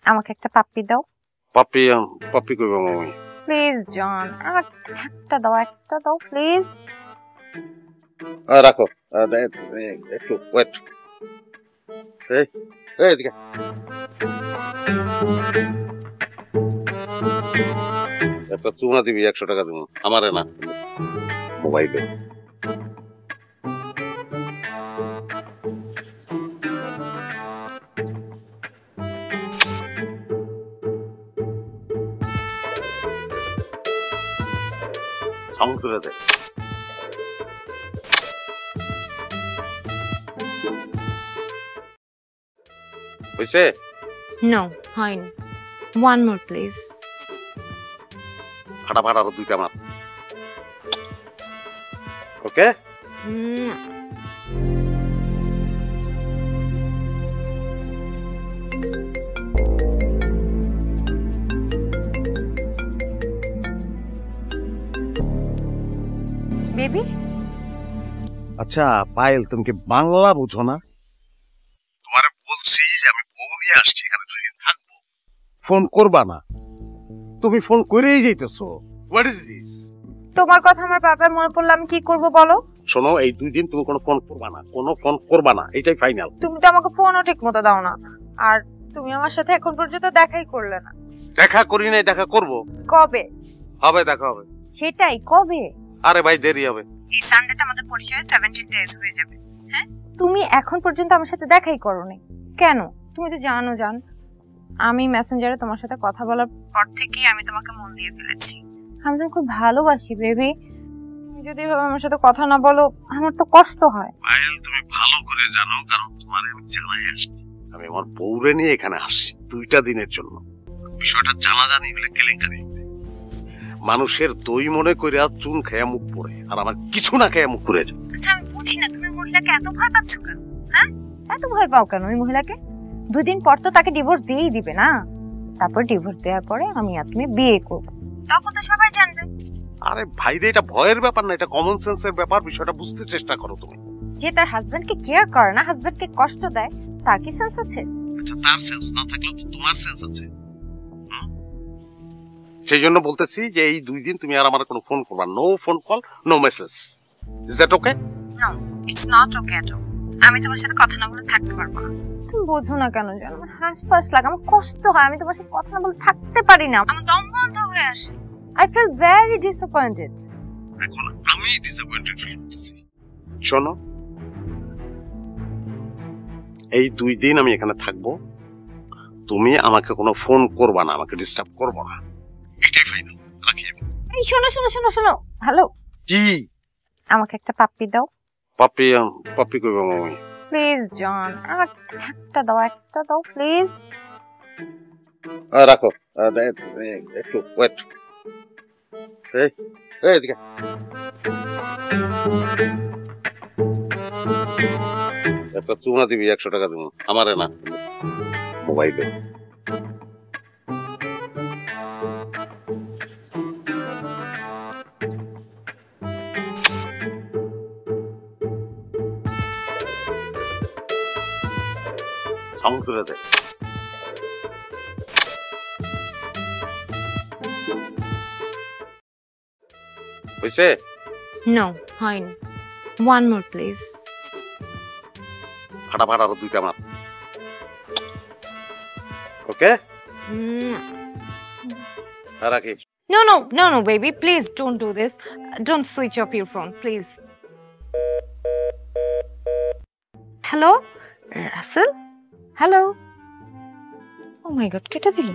আমাকে একটা পাপ্পি দাও। পাপ্পি পাপ্পি কইবা মামি? প্লিজ জন, একটা দাও প্লিজ। রাখো, একটু ওয়েট। এদিকে একটা চুমা দিবি, 100 টাকা দিব। আমারে না, মোবাইলে। সাউন্ড করে দে। হইছে? নো, হয়নি। One more please. ফাটাফাট আরো 2টা মার। ওকে? বেবি। আচ্ছা পায়েল, তুমি কি বাংলা বুঝো না? তোমারে বলছি যে আমি বউ নিয়ে আসছি, এখানে 2 দিন থাকবো, ফোন করবা না। তুমি ফোন করেই যাইতেছো। What is this? তোমার কথা আমার বাবার মনে পড়লে আমি কি করব বলো? শোনো, এই 2 দিন তুমি কোনো ফোন করবা না, এটাই ফাইনাল। তুমি তো আমাকে ফোনও ঠিক মতো দাও না, আর তুমি আমার সাথে এখন পর্যন্ত দেখাই করলে না। দেখা করি নাই, দেখা করব। কবে হবে? দেখা হবে। সেটাই, কবে? আরে ভাই, দেরি হবে। এই সানডেতে আমাদের পরিচয় 17 ডেজ হয়ে যাবে। হ্যাঁ, তুমি এখন পর্যন্ত আমার সাথে দেখাই করোনি কেন? তুমি তো জানো আমি মেসেঞ্জারে তোমার সাথে কথা বলার পর থেকেই আমি তোমাকে মন দিয়ে ফেলেছি। আমি তোমাকে খুব ভালোবাসি বেবি। তুমি যদি এভাবে আমার সাথে কথা না বলো, আমার তো কষ্ট হয়। পায়েল, তুমি ভালো করে জানো, কারণ তোমার আমি জানাই আসছি। আমি আমার বউরে নিয়ে এখানে আসছি 2টা দিনের জন্য। বিষয়টা জানাজানি হলে কেলেঙ্কারি হবে। মানুষের দই মনে করে চুন খেয়া মুখ পড়ে, আর আমার কিছু না খেয়া মুখ করে যায়। আচ্ছা, আমি বুঝি না তুমি মহিলাকে এত ভয় পাচ্ছ কেন? হ্যাঁ, এত ভয় পাও কেন ওই মহিলাকে? 2 দিন পর তো তাকে ডিভোর্স দিয়েই দিবে না? তারপর ডিভোর্স দেওয়ার পরে আমি আর তুমি বিয়ে করব, তখন তো সবাই জানবে। আরে ভাই রে, এটা ভয়ের ব্যাপার না, এটা কমন সেন্সের ব্যাপার। বিষয়টা বুঝতে চেষ্টা করো তুমি। যে তার হাজবেন্ডকে কেয়ার করে না, হাজবেন্ডকে কষ্ট দেয়, তার কি সেন্স আছে? আচ্ছা, তার সেন্স না থাকলেও তো তোমার সেন্স আছে। সেই জন্য বলতেছি যে এই 2 দিন তুমি আর আমার কোনো ফোন করবা। No phone call, no message. Is that okay? No, it's not okay at all. আমি তোমার সাথে কথা না বলে থাকতে পারবো না। তুমি বোঝো না কেন জানো? আমার হাসপাস লাগে, আমার কষ্ট হয়, আমি তোমার সাথে কথা না বলে থাকতে পারি না, আমার দম বন্ধ হয়ে আসে। I feel very disappointed. এখন আমি ডিসঅ্যাপয়েন্টেড ফিল করতেছি। শোনো, এই 2 দিন আমি এখানে থাকবো, তুমি আমাকে কোনো ফোন করবা না, আমাকে ডিস্টার্ব করবা না, এটাই ফাইনাল। রাখি। এই শোনো, হ্যালো। কি? আমাকে একটা পাপ্পি দাও। পাপ্পি কইবা মামি? প্লিজ জন, একটা দাও প্লিজ। রাখো, একটু ওয়েট। এদিকে একটা চুমা দিবি, 100 টাকা দিব। আমারে না, মোবাইলে। সাউন্ড করে দে। হইছে? নো, হয়নি। One more please. ফাটাফাট আরো 2টা মার। ওকে? রাখি। No, baby, please don't do this. Don't switch off your phone, please. Hello, Russell? Hello? Oh my God, কেটে দিল।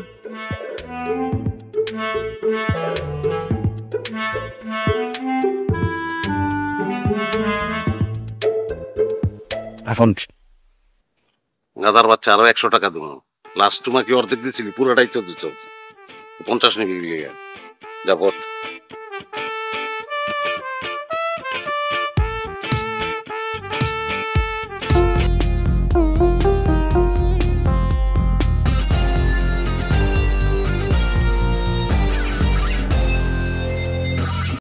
এখন গাদার বাচ্চা, আরো 100 টাকা দেবো। লাস্ট তোমাকে অর্ধেক দিয়েছিলি, পুরোটাই চলছে। 50 নিবি, যা বল।